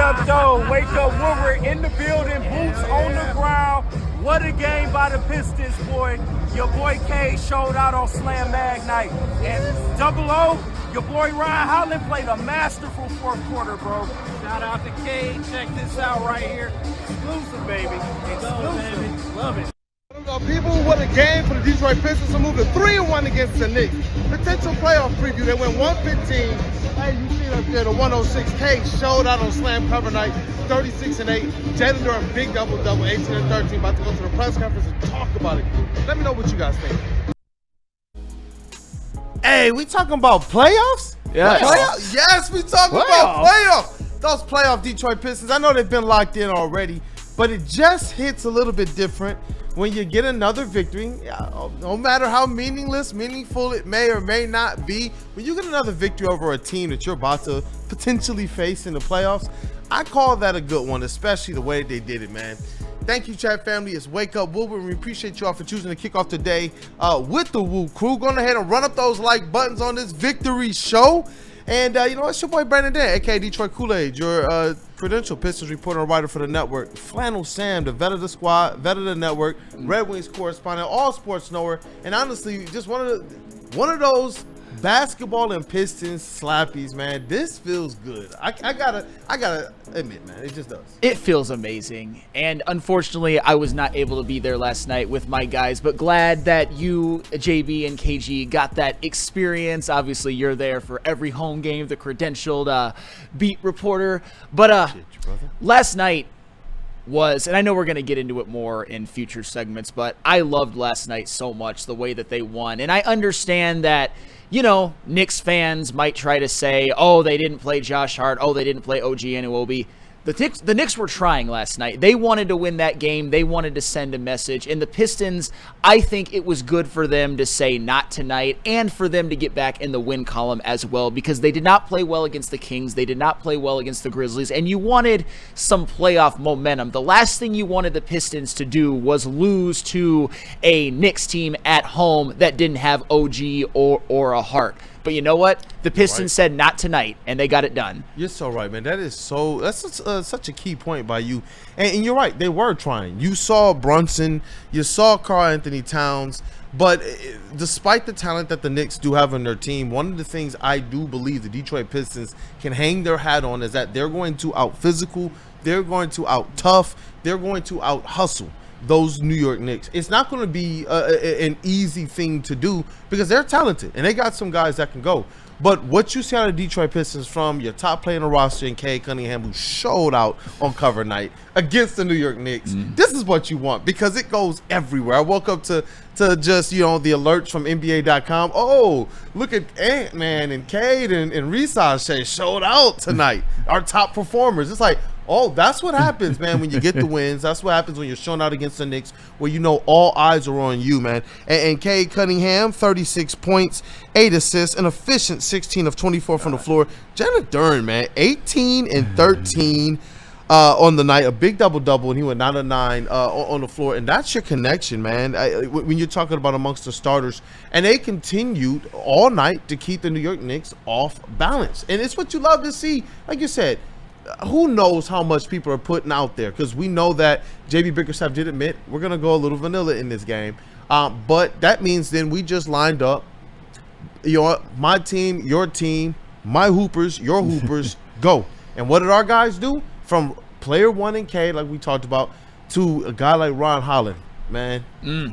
up, though? Wake up, Woodward in the building, boots on the ground. What a game by the Pistons, boy. Your boy Cade showed out on Slam Mag Night. And Double O, your boy Ryan Holland played a masterful fourth quarter, bro. Shout out to Cade. Check this out right here. Exclusive, baby. Exclusive. Love it. People, what a game for the Detroit Pistons to move to 3-1 against the Knicks. Potential playoff preview. They went 115. Hey, you see it up there, the 106K showed out on Slam cover night, 36-8. Jalen Durant, big double-double, 18-13. About to go to the press conference and talk about it. Let me know what you guys think. Hey, we talking about playoffs? Yes. Playoffs? Yes, we talking about playoffs. Those playoff Detroit Pistons, I know they've been locked in already, but it just hits a little bit different when you get another victory. No matter how meaningful it may or may not be, when you get another victory over a team that you're about to potentially face in the playoffs, I call that a good one, especially the way they did it, man. Thank you, chat family. It's Wake Up Woodward. We appreciate y'all for choosing to kick off today with the Woo Crew. Go ahead and run up those like buttons on this victory show. And you know, it's your boy Brandon Dan, aka Detroit Kool-Aid, your credential Pistons reporter and writer for the network. Flannel Sam, the vet of the squad, vet of the network, Red Wings correspondent, all sports knower, and honestly, just one of those basketball and Pistons slappies, man. This feels good. I gotta admit, man, it just does. It feels amazing, and unfortunately, I was not able to be there last night with my guys, but glad that you, JB and KG, got that experience. Obviously, you're there for every home game, the credentialed beat reporter. But last night was, and I know we're going to get into it more in future segments, but I loved last night so much, the way that they won, and I understand that, you know, Knicks fans might try to say, oh, they didn't play Josh Hart. Oh, they didn't play OG Anunoby. The Knicks were trying last night. They wanted to win that game. They wanted to send a message. And the Pistons, I think it was good for them to say not tonight and for them to get back in the win column as well, because they did not play well against the Kings. They did not play well against the Grizzlies. And you wanted some playoff momentum. The last thing you wanted the Pistons to do was lose to a Knicks team at home that didn't have OG or a Hart. But you know what? The Pistons said not tonight, and they got it done. You're so right, man. That's such a key point by you. And you're right. They were trying. You saw Brunson. You saw Karl Anthony Towns. But despite the talent that the Knicks do have on their team, one of the things I do believe the Detroit Pistons can hang their hat on is that they're going to out-physical, they're going to out-tough, they're going to out-hustle those New York Knicks. It's not going to be an easy thing to do because they're talented and they got some guys that can go. But what you see out of Detroit Pistons from your top player in the roster in Cade Cunningham, who showed out on cover night against the New York Knicks, this is what you want because it goes everywhere. I woke up to just, you know, the alerts from NBA.com. Oh, look at Ant-Man and Cade and Risashe showed out tonight. Our top performers. It's like, oh, that's what happens, man, when you get the wins. That's what happens when you're showing out against the Knicks, where you know all eyes are on you, man. And Cade Cunningham, 36 points, 8 assists, an efficient 16 of 24 from the floor. Jalen Durant, man, 18 and 13 on the night, a big double-double, and he went 9 of 9 on the floor. And that's your connection, man, when you're talking about amongst the starters. And they continued all night to keep the New York Knicks off balance. And it's what you love to see. Like you said, who knows how much people are putting out there, because we know that JB Bickerstaff did admit we're going to go a little vanilla in this game. But that means then we just lined up, you know, my team, your team, my hoopers, your hoopers, go. And what did our guys do? From player one in K, like we talked about, to a guy like Ron Holland, man,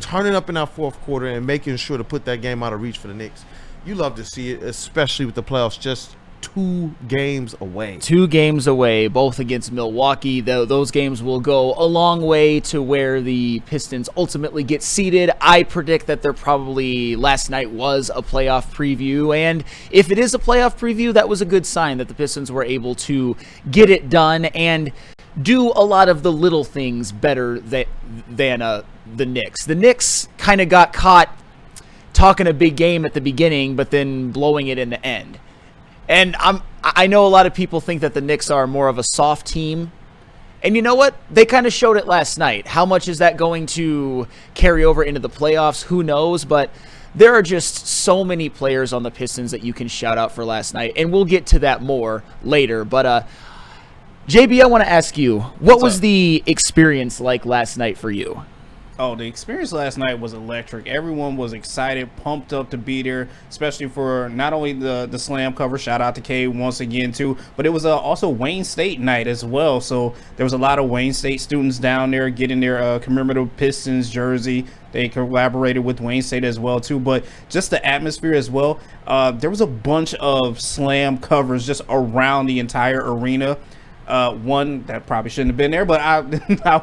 turning up in that fourth quarter and making sure to put that game out of reach for the Knicks. You love to see it, especially with the playoffs just 2 games away. 2 games away, both against Milwaukee. Those games will go a long way to where the Pistons ultimately get seeded. I predict that they're probably, last night was a playoff preview, and if it is a playoff preview, that was a good sign that the Pistons were able to get it done and do a lot of the little things better than the Knicks. The Knicks kind of got caught talking a big game at the beginning, but then blowing it in the end. And I know a lot of people think that the Knicks are more of a soft team. And you know what? They kind of showed it last night. How much is that going to carry over into the playoffs? Who knows? But there are just so many players on the Pistons that you can shout out for last night. And we'll get to that more later. But JB, I want to ask you, what What's was up? the experience like last night for you? Oh, the experience last night was electric. Everyone was excited, pumped up to be there, especially for not only the slam cover. Shout out to Cade once again too, but it was also Wayne State night as well. So there was a lot of Wayne State students down there getting their commemorative Pistons jersey. They collaborated with Wayne State as well too, but just the atmosphere as well. There was a bunch of slam covers just around the entire arena. One that probably shouldn't have been there, but I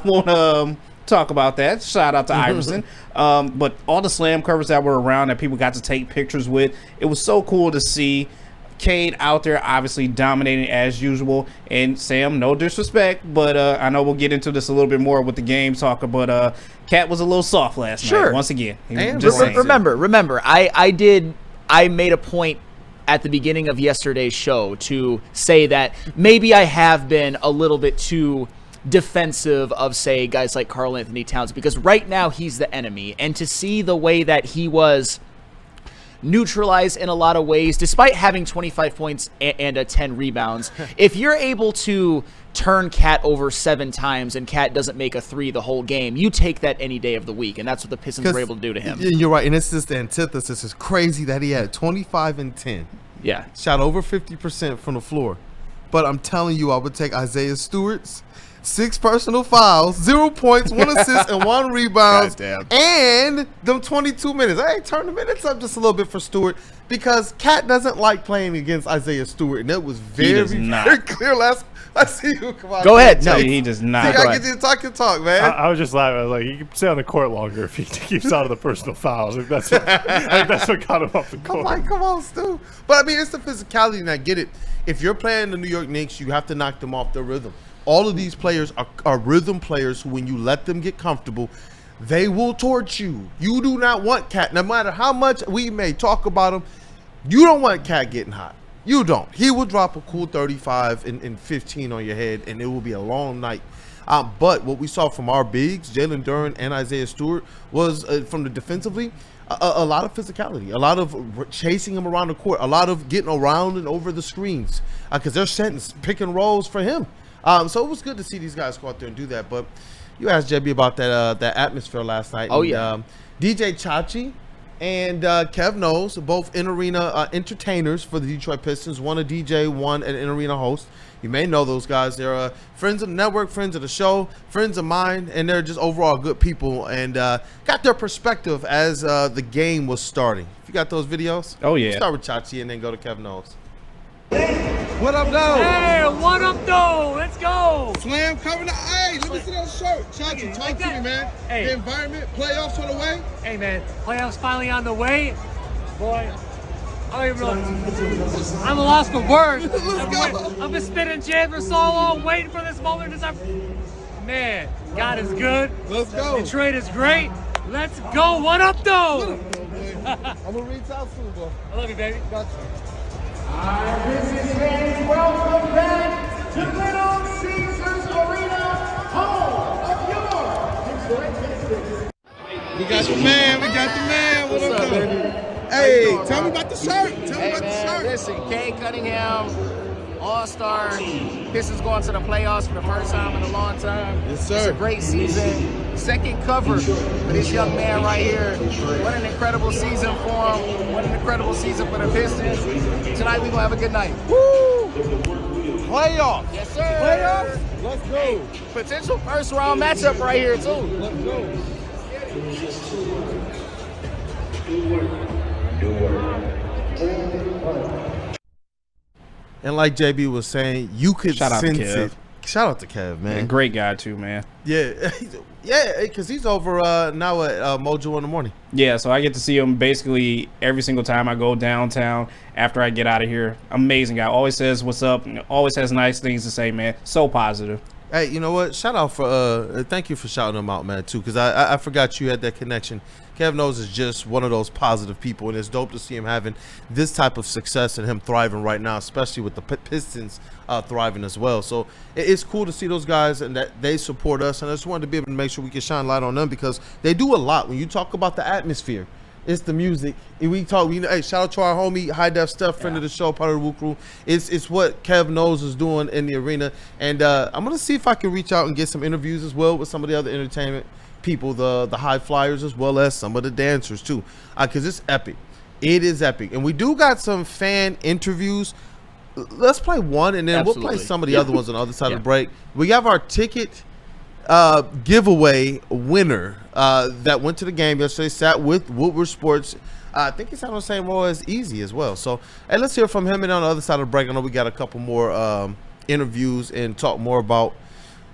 won't talk about that. Shout out to Iverson. But all the slam covers that were around that people got to take pictures with, it was so cool to see Cade out there obviously dominating as usual. And Sam, no disrespect, but I know we'll get into this a little bit more with the game talker, but Cat was a little soft last night once again. Remember, I made a point at the beginning of yesterday's show to say that maybe I have been a little bit too defensive of, say, guys like Karl Anthony Towns, because right now he's the enemy, and to see the way that he was neutralized in a lot of ways, despite having 25 points and 10 rebounds, if you're able to turn Cat over 7 times and Cat doesn't make a 3 the whole game, you take that any day of the week, and that's what the Pistons were able to do to him. You're right, and it's just the antithesis. It's crazy that he had 25 and 10. Yeah. Shot over 50% from the floor. But I'm telling you, I would take Isaiah Stewart's 6 personal fouls, 0 points, 1 assist, and 1 rebound, and them 22 minutes. Hey, turn the minutes up just a little bit for Stewart, because Cat doesn't like playing against Isaiah Stewart, and it was very clear last. Let's see who come on. Go ahead. No, he does not. I get you to talk your talk, man. I was just laughing. I was like, he can stay on the court longer if he keeps out of the personal fouls. I think that's what got him off the court. Come on, Stu. But I mean, it's the physicality, and I get it. If you're playing the New York Knicks, you have to knock them off their rhythm. All of these players are rhythm players who, when you let them get comfortable, they will torch you. You do not want Cat. No matter how much we may talk about him, you don't want Cat getting hot. You don't. He will drop a cool 35 and 15 on your head, and it will be a long night. But what we saw from our bigs, Jalen Duren and Isaiah Stewart, was from the defensively, a lot of physicality, a lot of chasing him around the court, a lot of getting around and over the screens, because they're setting pick and rolls for him. So it was good to see these guys go out there and do that. But you asked Jebby about that atmosphere last night. Oh, and, yeah. DJ Chachi and Kev Knowles, both in-arena entertainers for the Detroit Pistons. One a DJ, one an in-arena host. You may know those guys. They're friends of the network, friends of the show, friends of mine, and they're just overall good people, and got their perspective as the game was starting. If you got those videos? Oh, yeah. Start with Chachi and then go to Kev Knowles. What up, though? Hey, what up, though? Let's go. Slam covering the. Hey, let me see that shirt. Chachi, talk to me, man. Hey. The environment, playoffs on the way. Hey, man, playoffs finally on the way. Boy, I don't even know. I'm a loss for words. I've been spitting jams for so long, waiting for this moment. Man, God is good. Let's go. Detroit is great. Let's go. What up, though? I'm going to reach out soon, bro. I love you, baby. Got you. This is fans. Welcome back to Little Caesars Arena, home of your Detroit Pistons. We got the man. What up, though? Hey, tell me about the shirt. Listen, Cade Cunningham, All-Star. Pistons going to the playoffs for the first time in a long time. Yes, sir. It's a great season. Second cover for this young man right here. What an incredible season for him. What an incredible season for the Pistons. Tonight we're going to have a good night. Woo! Playoffs. Yes, sir. Playoffs. Let's go. Potential first-round matchup right here, too. Let's go. And like JB was saying, you could Shout out to sense Kev. it. Shout out to Kev, man. Great guy too, man. Yeah, yeah, because he's over now at Mojo in the morning. Yeah, so I get to see him basically every single time I go downtown after I get out of here. Amazing guy. Always says what's up. Always has nice things to say, man. So positive. Hey, you know what? Shout out for thank you for shouting him out, man, too, because I forgot you had that connection. Kev Knows is just one of those positive people, and it's dope to see him having this type of success and him thriving right now, especially with the Pistons thriving as well. So it's cool to see those guys and that they support us, and I just wanted to be able to make sure we can shine light on them because they do a lot. When you talk about the atmosphere, It's the music. And we talk. Hey, shout out to our homie High Def Steph, friend of the show, part of the Woo Crew. It's what Kev knows is doing in the arena, and I'm gonna see if I can reach out and get some interviews as well with some of the other entertainment people, the high flyers, as well as some of the dancers too, because it's epic. It is epic, and we do got some fan interviews. Let's play one, and then we'll play some of the other ones on the other side of the break. We have our ticket giveaway winner that went to the game yesterday, sat with Woodward Sports. I think he sat on the same row as Easy as well. So, hey, let's hear from him. And on the other side of the break, I know we got a couple more interviews and talk more about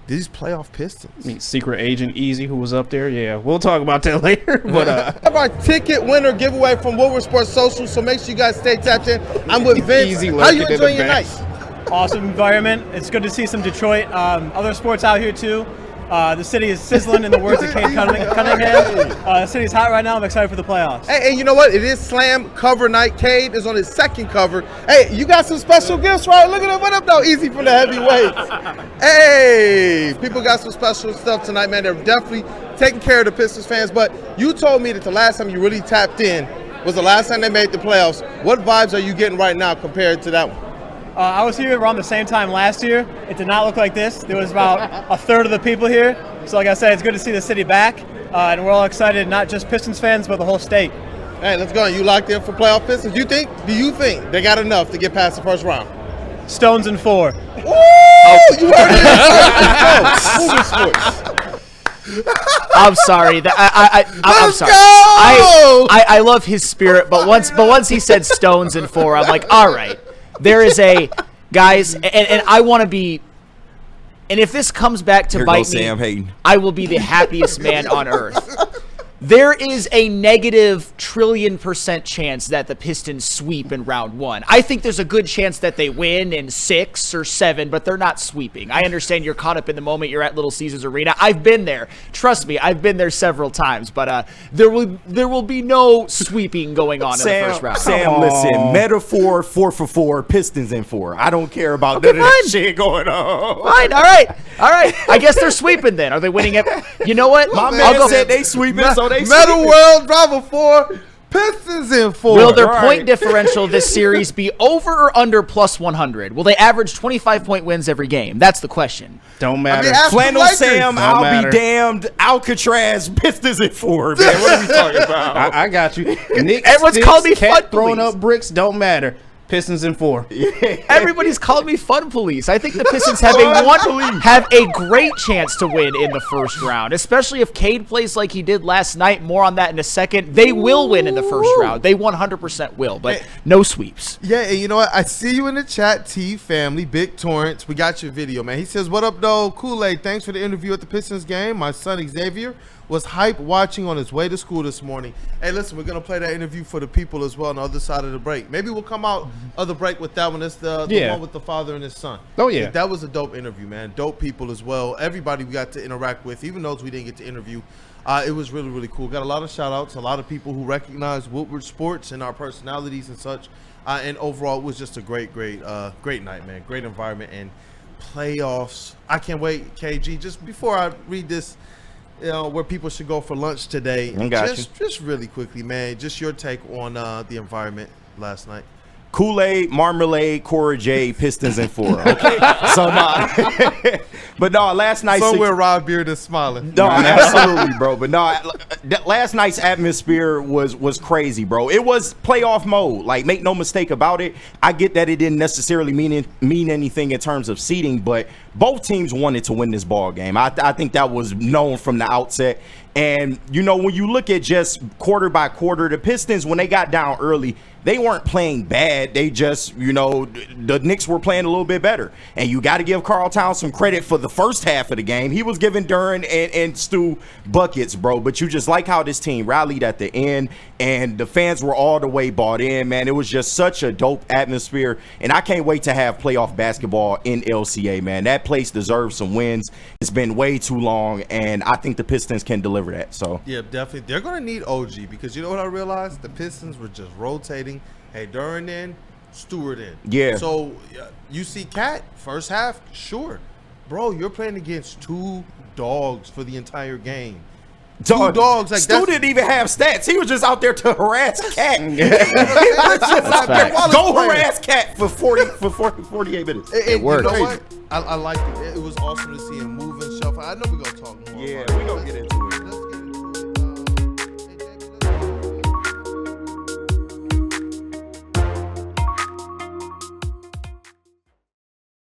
these playoff Pistons. Secret agent Easy, who was up there. Yeah, we'll talk about that later. But have our ticket winner giveaway from Woodward Sports Social. So make sure you guys stay tapped in. I'm with Vince. Easy. How you enjoying your night? Awesome environment. It's good to see some Detroit. Other sports out here too. The city is sizzling, in the words of Cade Cunningham. The city's hot right now. I'm excited for the playoffs. Hey, you know what? It is Slam cover night. Cade is on his second cover. Hey, you got some special gifts, right? Look at that. What up, though? Easy from the heavyweights. Hey, people got some special stuff tonight, man. They're definitely taking care of the Pistons fans. But you told me that the last time you really tapped in was the last time they made the playoffs. What vibes are you getting right now compared to that one? I was here around the same time last year. It did not look like this. There was about a third of the people here. So like I said, it's good to see the city back. And we're all excited, not just Pistons fans, but the whole state. Hey, let's go. You locked in for playoff Pistons? Do you think they got enough to get past the first round? Stones in 4. Ooh, you heard it. I'm sorry. I'm sorry. I love his spirit, but once he said Stones in 4, I'm like, all right. There is a guys, and I want to be, and if this comes back to bite me, I will be the happiest man on earth. There is a negative trillion% chance that the Pistons sweep in round 1. I think there's a good chance that they win in 6 or 7, but they're not sweeping. I understand you're caught up in the moment. You're at Little Caesars Arena. I've been there. Trust me, I've been there several times. But there will be no sweeping going on in the first round. Sam, listen, metaphor 4 for 4, Pistons in 4. I don't care about none of that shit going on. Fine, all right. I guess they're sweeping then. Are they winning it? You know what? My man said they sweeping, so they Metal sweeping. World Driver 4, Pistons in 4. Will their point differential this series be over or under plus 100? Will they average 25-point wins every game? That's the question. Don't matter. Flannel Sam, I'll be damned. Alcatraz, Pistons in 4. Man, what are we talking about? I got you. Knicks, Everyone's called me Cat fun throwing police. up bricks. Don't matter. Pistons in 4. Everybody's called me fun police. I think the Pistons have a great chance to win in the first round, especially if Cade plays like he did last night. More on that in a second. They will win in the first round. They 100% will, but no sweeps. Yeah, and you know what? I see you in the chat, T family, Big Torrance. We got your video, man. He says, "What up, though? Kool-Aid, thanks for the interview at the Pistons game. My son Xavier was hype watching on his way to school this morning." Hey, listen, we're going to play that interview for the people as well on the other side of the break. Maybe we'll come out of the break with that one. It's the one with the father and his son. Oh, yeah. That was a dope interview, man. Dope people as well. Everybody we got to interact with, even those we didn't get to interview. It was really, really cool. Got a lot of shout-outs, a lot of people who recognize Woodward Sports and our personalities and such. And overall, it was just a great night, man. Great environment and playoffs. I can't wait, KG. Just before I read this, you know, where people should go for lunch today. Just really quickly, man. Just your take on the environment last night. Kool-Aid, Marmalade, Cora J, Pistons in 4. Okay, but no, last night somewhere Rob Beard is smiling. No, absolutely, bro. But no, last night's atmosphere was crazy, bro. It was playoff mode. Like, make no mistake about it. I get that it didn't necessarily mean anything in terms of seeding, but both teams wanted to win this ball game. I think that was known from the outset. And, you know, when you look at just quarter by quarter, the Pistons, when they got down early, they weren't playing bad. They just, you know, the Knicks were playing a little bit better. And you got to give Karl Towns some credit for the first half of the game. He was giving Duren and Stu buckets, bro. But you just like how this team rallied at the end. And the fans were all the way bought in, man. It was just such a dope atmosphere. And I can't wait to have playoff basketball in LCA, man. That place deserves some wins. It's been way too long. And I think the Pistons can deliver that. So yeah, definitely. They're going to need OG because you know what I realized? The Pistons were just rotating. Hey, Duren in, Stewart in. Yeah. So you see Cat, first half, sure. Bro, you're playing against two dogs for the entire game. Two dogs. Like Stu didn't even have stats. He was just out there to harass Cat. Go harass Cat for 48 minutes. It worked. You know what? I liked it. It was awesome to see him move and shuffle. I know we're gonna talk more. Yeah. About it.